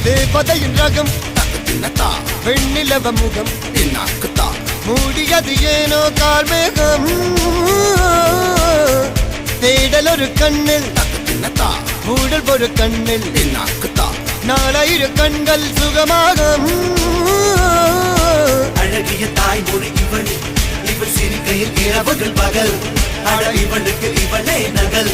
தேவதையின் ரகம் வெண்ணிலவ முகம் மூடியது ஏனோ கார்மேகம் தேடல் ஒரு கண்ணில் மூடல் ஒரு கண்ணில் நாலாயிர கண்கள் சுகமாக அழகிய தாய்மொழி இவள் இவள் சிரிக்கையில் இரவுகள் பகல் அழ இவளுக்கு இவளே நகல்.